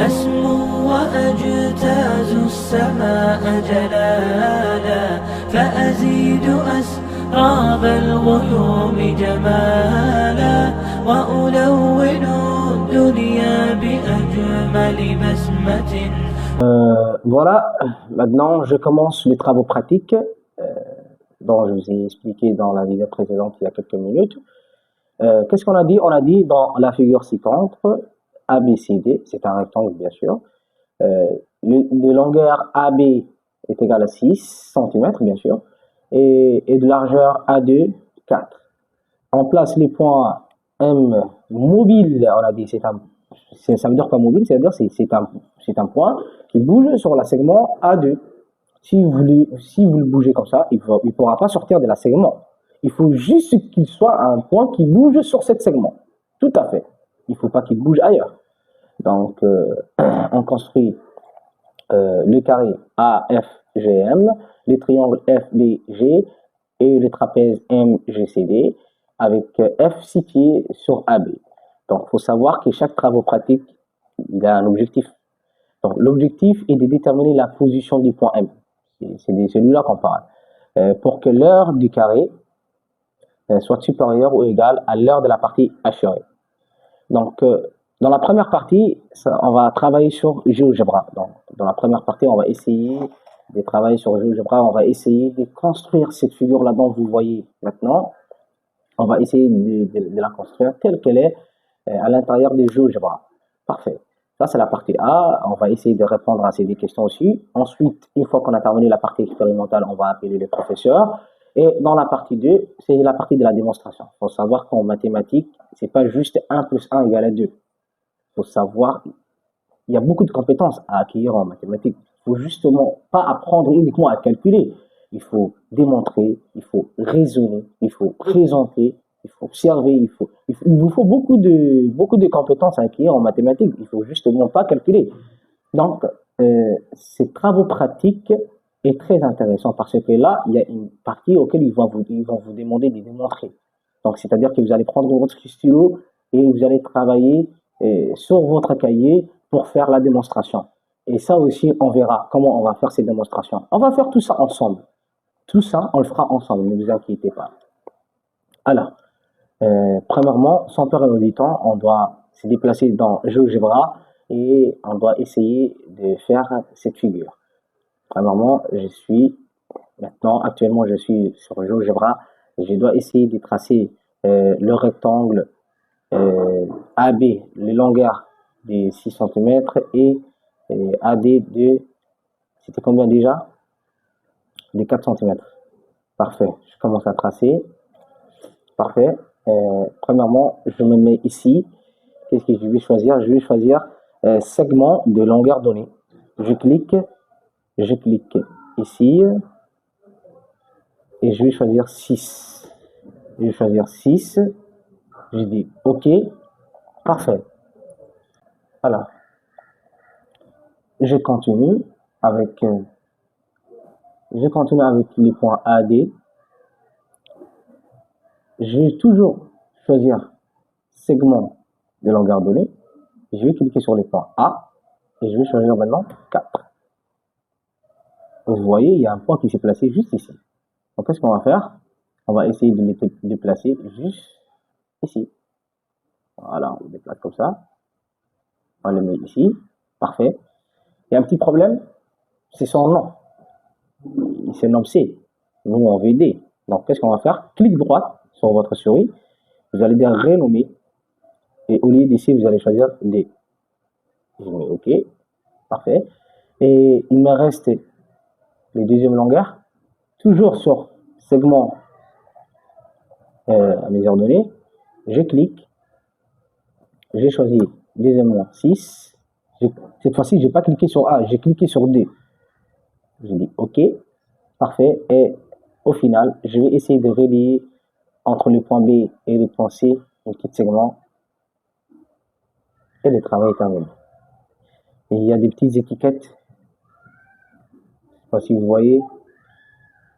أسمو وأجتاز السماء جلالا فأزيد أسراب الغيوم جمالا وألون الدنيا بأجمل بسمة. Voilà, maintenant je commence les travaux pratiques dont je vous ai expliqué dans la vidéo précédente il y a quelques minutes. Qu'est-ce qu'on a dit? On a dit dans la figure ci-contre, ABCD, c'est un rectangle bien sûr, de longueur AB est égal à 6 cm bien sûr, et de largeur A2, 4. On place les points M mobile, on a dit, ça veut dire quoi mobile? C'est-à-dire c'est un point qui bouge sur la segment A2. Si vous le bougez comme ça, il ne pourra pas sortir de la segment. Il faut juste qu'il soit un point qui bouge sur cette segment. Tout à fait. Il ne faut pas qu'il bouge ailleurs. Donc, on construit le carré AFGM, les triangles FBG et le trapèze MGCD avec F situé sur AB. Donc, il faut savoir que chaque travaux pratique, il a un objectif. Donc, l'objectif est de déterminer la position du point M. C'est de celui-là qu'on parle. Pour que l'heure du carré soit supérieure ou égale à l'heure de la partie assurée. Donc, dans la première partie, on va travailler sur GeoGebra. Donc, dans la première partie, on va essayer de travailler sur GeoGebra. On va essayer de construire cette figure-là dont vous voyez maintenant. On va essayer de la construire telle qu'elle est à l'intérieur des GeoGebra. Parfait. Ça, c'est la partie A. On va essayer de répondre à ces deux questions aussi. Ensuite, une fois qu'on a terminé la partie expérimentale, on va appeler les professeurs. Et dans la partie 2, c'est la partie de la démonstration. Il faut savoir qu'en mathématiques, c'est pas juste 1 plus 1 égale à 2. Il faut savoir, il y a beaucoup de compétences à acquérir en mathématiques. Il faut justement pas apprendre uniquement à calculer. Il faut démontrer, il faut raisonner, il faut présenter, il faut observer, il vous faut beaucoup de compétences à acquérir en mathématiques. Il faut justement pas calculer. Donc, ces travaux pratiques est très intéressant parce que là, il y a une partie auquel ils vont vous demander de démontrer. Donc, c'est-à-dire que vous allez prendre votre stylo et vous allez travailler sur votre cahier pour faire la démonstration. Et ça aussi, on verra comment on va faire ces démonstrations. On va faire tout ça ensemble. Tout ça, on le fera ensemble, ne vous inquiétez pas. Alors, premièrement, sans perdre du temps, on doit se déplacer dans GeoGebra et on doit essayer de faire cette figure. Premièrement, actuellement, je suis sur GeoGebra. Je dois essayer de tracer le rectangle AB, les longueurs de 6 cm et AD de, c'était combien déjà? De 4 cm. Parfait. Je commence à tracer. Parfait. Premièrement, je me mets ici. Qu'est-ce que je vais choisir? Je vais choisir segment de longueur donnée. Je clique ici et je vais choisir 6. Je vais choisir 6. Je dis OK. Parfait. Alors, je continue avec les points AD. Je vais toujours choisir segment de longueur donnée. Je vais cliquer sur les points A et je vais choisir maintenant 4. Vous voyez, il y a un point qui s'est placé juste ici. Donc, qu'est-ce qu'on va faire? On va essayer de le déplacer juste ici. Voilà, on le déplace comme ça. On le met ici. Parfait. Il y a un petit problème, c'est son nom. C'est nom C. Nous, on veut D. Donc, qu'est-ce qu'on va faire? Clic droit sur votre souris. Vous allez dire renommer. Et au lieu d'ici, vous allez choisir D. Je mets OK. Parfait. Et il me reste les deuxièmes longueurs. Toujours sur segment à mesure donnée. Je clique. J'ai choisi deuxièmement 6. Cette fois-ci, je n'ai pas cliqué sur A, j'ai cliqué sur D. Je dis OK. Parfait. Et au final, je vais essayer de relier entre le point B et le point C un petit segment. Et le travail est terminé. Et il y a des petites étiquettes. Je ne sais pas si vous voyez.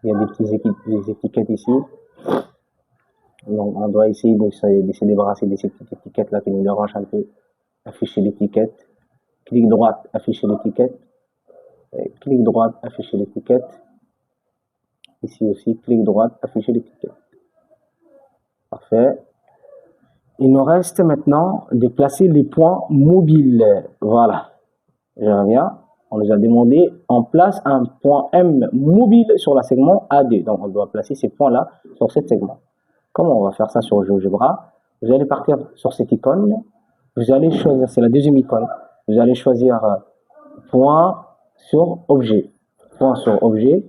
Il y a des petites étiquettes ici. Donc, on doit essayer de se débarrasser de ces petites étiquettes-là qui nous dérangent un peu. Afficher l'étiquette. clic droit, afficher l'étiquette, clic droit, afficher l'étiquette, ici aussi, clic droit, afficher l'étiquette. Parfait. Il nous reste maintenant de placer les points mobiles. Voilà. Je reviens. On nous a demandé, on place un point M mobile sur la segment AD. Donc, on doit placer ces points-là sur cette segment. Comment on va faire ça sur GeoGebra? Vous allez partir sur cette icône. Vous allez choisir, c'est la deuxième icône. Vous allez choisir point sur objet. Point sur objet.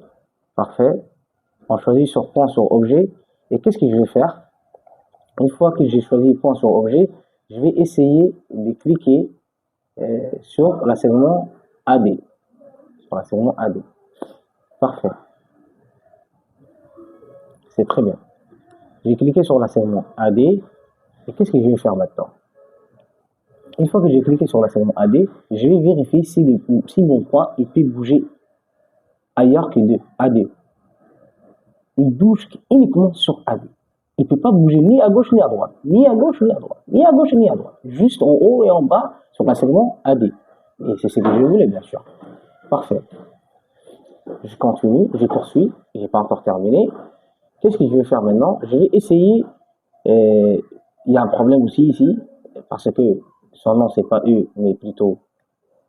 Parfait. On choisit sur point sur objet. Et qu'est-ce que je vais faire? Une fois que j'ai choisi point sur objet, je vais essayer de cliquer sur la segment AD. Sur la segment AD. Parfait. C'est très bien. J'ai cliqué sur la segment AD. Et qu'est-ce que je vais faire maintenant? Une fois que j'ai cliqué sur la segment AD, je vais vérifier si mon point il peut bouger ailleurs que de AD. Il bouge uniquement sur AD. Il ne peut pas bouger ni à gauche ni à droite, ni à gauche ni à droite, ni à gauche ni à droite, juste en haut et en bas sur la segment AD. Et c'est ce que je voulais, bien sûr. Parfait. Je continue, je poursuis, je n'ai pas encore terminé. Qu'est-ce que je vais faire maintenant? Je vais essayer, il y a un problème aussi ici, parce que son nom c'est pas U, mais plutôt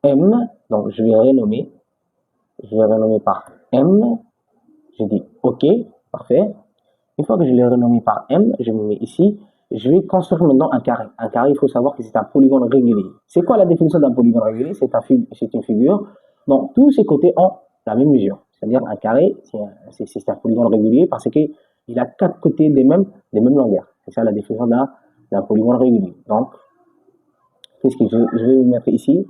M, donc je vais renommer par M, je dis OK, parfait. Une fois que je l'ai renommé par M, je me mets ici, je vais construire maintenant un carré. Un carré, il faut savoir que c'est un polygone régulier. C'est quoi la définition d'un polygone régulier? C'est une figure dont tous ses côtés ont la même mesure. C'est-à-dire un carré, c'est un polygone régulier parce qu'il a 4 côtés des mêmes longueurs. C'est ça la définition d'un polygone régulier. Donc, qu'est-ce que je vais mettre ici,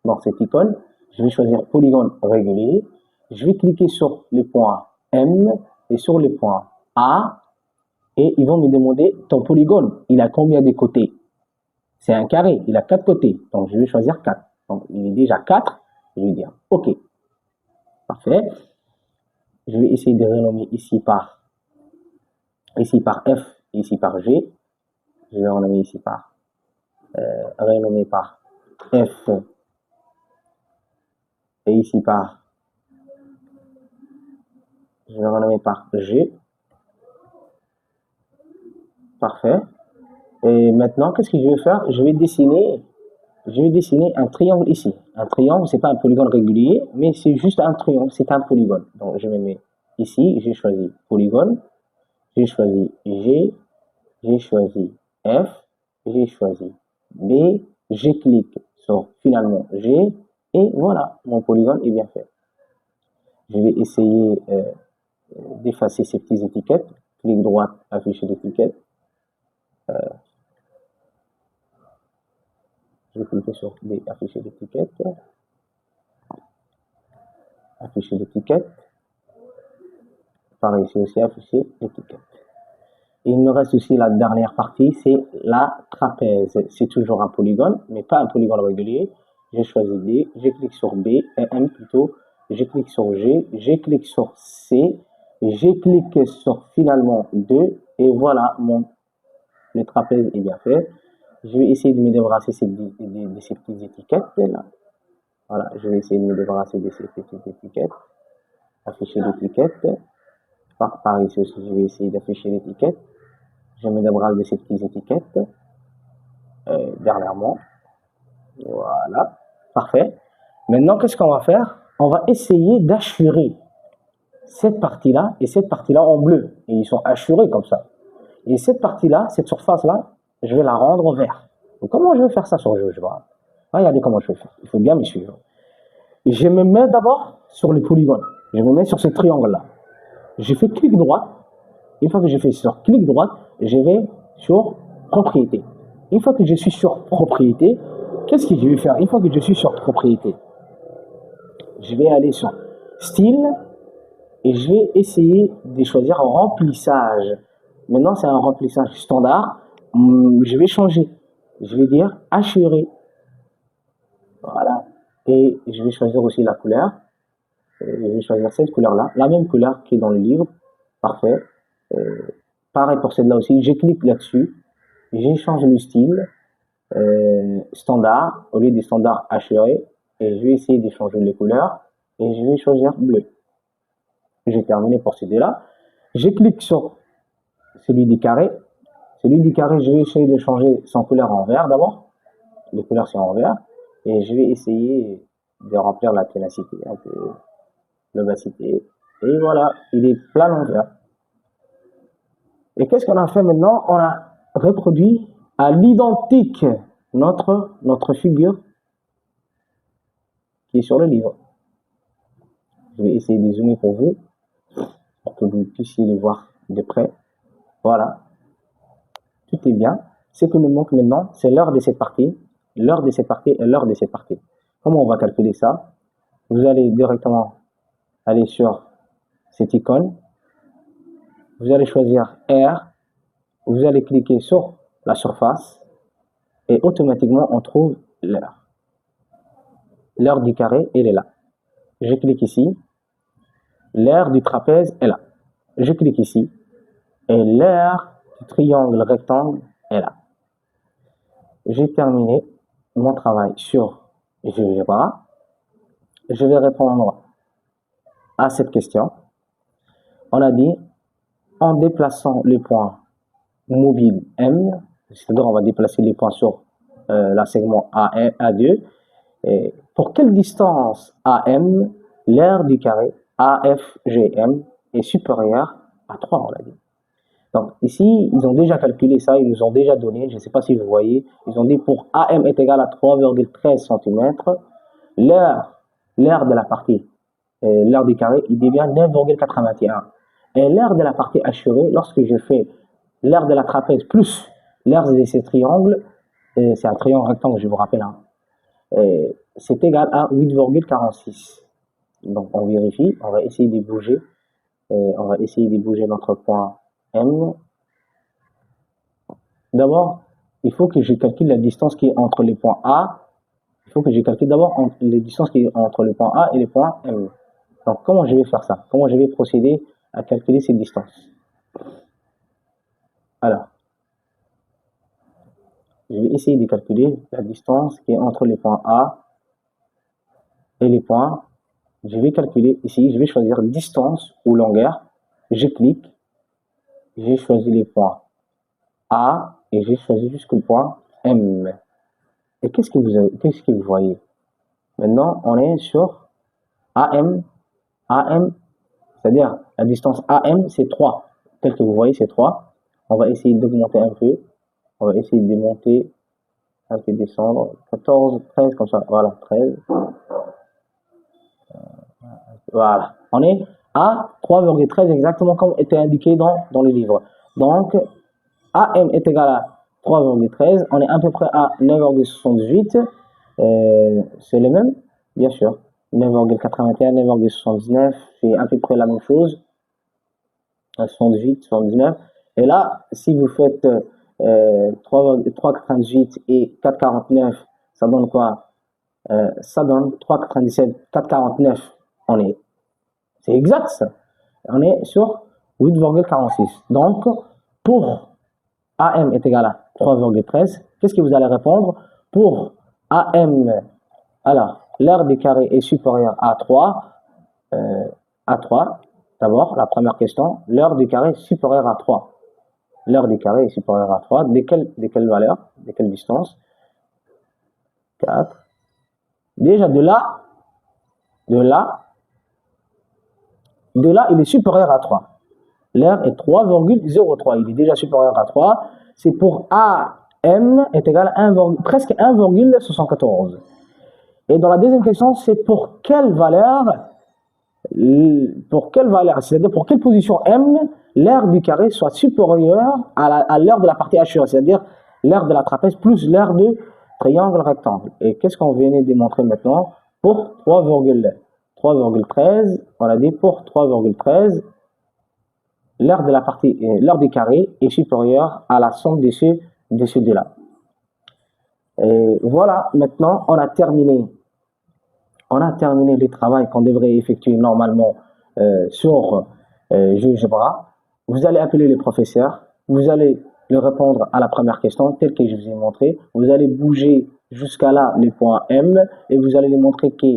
dans cette icône? Je vais choisir polygone régulier. Je vais cliquer sur le point M et sur le point A, et ils vont me demander ton polygone, il a combien de côtés? C'est un carré, il a 4 côtés, donc je vais choisir 4. Donc il est déjà 4, je vais dire OK. Parfait. Je vais essayer de renommer ici par F, ici par G. Je vais renommer ici par renommer par F et ici par je vais renommer par G. Parfait. Et maintenant, qu'est-ce que je vais faire? Je vais dessiner un triangle ici. Un triangle, c'est pas un polygone régulier, mais c'est juste un triangle, c'est un polygone. Donc, je me mets ici, j'ai choisi polygone, j'ai choisi G, j'ai choisi F, j'ai choisi B, je clique sur finalement G, et voilà, mon polygone est bien fait. Je vais essayer d'effacer ces petites étiquettes. Clic droit, afficher l'étiquette. Je vais cliquer sur afficher l'étiquette. Afficher l'étiquette. Par ici aussi, afficher l'étiquette. Il nous reste aussi la dernière partie, c'est la trapèze. C'est toujours un polygone, mais pas un polygone régulier. J'ai choisi D, je clique sur B, M plutôt, je clique sur G, je clique sur C, je clique sur finalement 2, et voilà, le trapèze est bien fait. Je vais essayer de me débarrasser de ces petites étiquettes là. Voilà, je vais essayer de me débarrasser de ces petites étiquettes. Afficher l'étiquette. Par ici aussi, je vais essayer d'afficher l'étiquette. Je me débarrasse de ces petites étiquettes. Dernièrement. Voilà. Parfait. Maintenant, qu'est-ce qu'on va faire? On va essayer d'assurer cette partie-là et cette partie-là en bleu. Et ils sont assurés comme ça. Et cette partie-là, cette surface-là, je vais la rendre vert. Donc, comment je vais faire ça sur GeoGebra? Regardez comment je vais faire. Il faut bien me suivre. Je me mets d'abord sur le polygone. Je me mets sur ce triangle-là. Je fais clic droit. Une fois que je fais sur clic droit, je vais sur propriété. Une fois que je suis sur propriété, qu'est-ce que je vais faire? Une fois que je suis sur propriété, je vais aller sur style et je vais essayer de choisir un remplissage. Maintenant, c'est un remplissage standard. Je vais changer. Je vais dire assuré. Voilà. Et je vais choisir aussi la couleur. Je vais choisir cette couleur-là. La même couleur qui est dans le livre. Parfait. Pareil pour celle-là aussi. Je clique là-dessus. J'ai changé le style. Standard. Au lieu des standards assurés, et je vais essayer de changer les couleurs et je vais choisir bleu. J'ai terminé pour celui-là. Je clique sur celui du carré. Celui du carré, je vais essayer de changer son couleur en vert d'abord. Les couleurs sont en vert. Et je vais essayer de remplir la ténacité, un peu l'opacité. Et voilà, il est plein en vert. Et qu'est-ce qu'on a fait maintenant? On a reproduit à l'identique notre figure qui est sur le livre. Je vais essayer de zoomer pour vous, pour que vous puissiez le voir de près. Voilà. Tout est bien. Ce qui nous manque maintenant, c'est l'heure de cette partie. L'heure de cette partie et l'heure de cette partie. Comment on va calculer ça? Vous allez directement aller sur cette icône. Vous allez choisir R. Vous allez cliquer sur la surface. Et automatiquement, on trouve l'heure. L'heure du carré, elle est là. Je clique ici. L'heure du trapèze est là. Je clique ici. Et l'heure du triangle rectangle est là. J'ai terminé mon travail sur GeoGebra. Je vais répondre à cette question. On a dit, en déplaçant les points mobiles M, c'est-à-dire on va déplacer les points sur la segment A2, et pour quelle distance AM, l'aire du carré AFGM est supérieure à 3, on l'a dit. Donc ici, ils ont déjà calculé ça, ils nous ont déjà donné, je ne sais pas si vous voyez, ils ont dit pour AM est égal à 3,13 cm, l'aire de la partie, l'aire du carré, il devient 9,81. Et l'aire de la partie assurée, lorsque je fais l'aire de la trapèze plus l'aire de ces triangles, c'est un triangle rectangle, je vous rappelle, hein, c'est égal à 8,46. Donc on vérifie, on va essayer de bouger, on va essayer de bouger notre point M. D'abord, il faut que je calcule la distance qui est entre les points A. Il faut que je calcule d'abord les distances qui est entre le point A et les points M. Donc comment je vais faire ça? Comment je vais procéder à calculer ces distances? Alors, je vais essayer de calculer la distance qui est entre les points A et les points. Je vais calculer ici, je vais choisir distance ou longueur. Je clique. J'ai choisi les points A et j'ai choisi jusqu'au point M. Et qu'est-ce que vous voyez? Maintenant, on est sur AM. AM, c'est-à-dire la distance AM, c'est 3. Tel que vous voyez, c'est 3. On va essayer d'augmenter un peu. On va essayer de monter, un peu descendre. 14, 13, comme ça. Voilà, 13. Voilà. On est à 3,13 exactement comme était indiqué dans le livre. Donc, AM est égal à 3,13. On est à peu près à 9,78. C'est le même, bien sûr. 9,81, 9,79, c'est à peu près la même chose. 78, 79. Et là, si vous faites 3,98 et 4,49, ça donne quoi? Ça donne 3,97, 4,49. C'est exact ça. On est sur 8,46. Donc, pour AM est égal à 3,13, qu'est-ce que vous allez répondre? Pour AM, alors, l'aire du carré est supérieure à 3. D'abord, la première question, l'aire du carré est supérieure à 3. L'aire du carré est supérieure à 3. De quelle valeur? De quelle distance? 4. Déjà, de là, il est supérieur à 3. L'aire est 3,03. Il est déjà supérieur à 3. C'est pour AM est égal à presque 1,74. Et dans la deuxième question, c'est pour quelle valeur, c'est-à-dire pour quelle position M, l'aire du carré soit supérieure à l'aire de la partie assurée, c'est-à-dire l'aire de la trapèze plus l'aire du triangle rectangle. Et qu'est-ce qu'on vient de démontrer maintenant? Pour 3,13, on a dit pour 3,13, l'aire du carré est supérieure à la somme de ces deux-là. Et voilà, maintenant, on a terminé le travail qu'on devrait effectuer normalement sur GeoGebra. Vous allez appeler les professeurs, vous allez de répondre à la première question telle que je vous ai montré. Vous allez bouger jusqu'à là, le point M, et vous allez lui montrer qu'à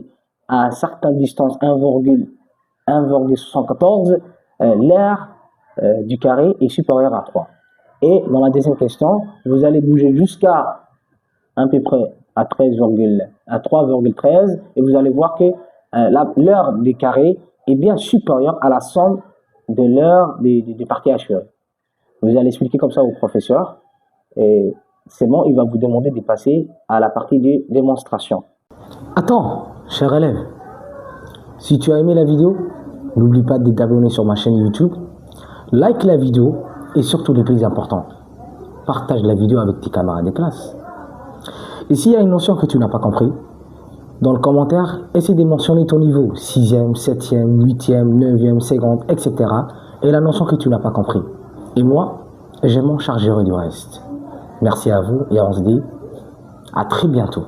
une certaine distance, 1,74, l'aire du carré est supérieur à 3. Et dans la deuxième question, vous allez bouger jusqu'à à peu près à 3,13 et vous allez voir que l'heure des carrés est bien supérieure à la somme de l'heure des parties assurées. Vous allez expliquer comme ça au professeur et c'est bon, il va vous demander de passer à la partie de démonstration. Attends, cher élève, si tu as aimé la vidéo, n'oublie pas de t'abonner sur ma chaîne YouTube, like la vidéo et surtout le plus important, partage la vidéo avec tes camarades de classe. Et s'il y a une notion que tu n'as pas compris, dans le commentaire, essaie de mentionner ton niveau, 6e, 7e, 8e, 9e, 50, etc. et la notion que tu n'as pas compris. Et moi, je m'en chargerai du reste. Merci à vous et on se dit à très bientôt.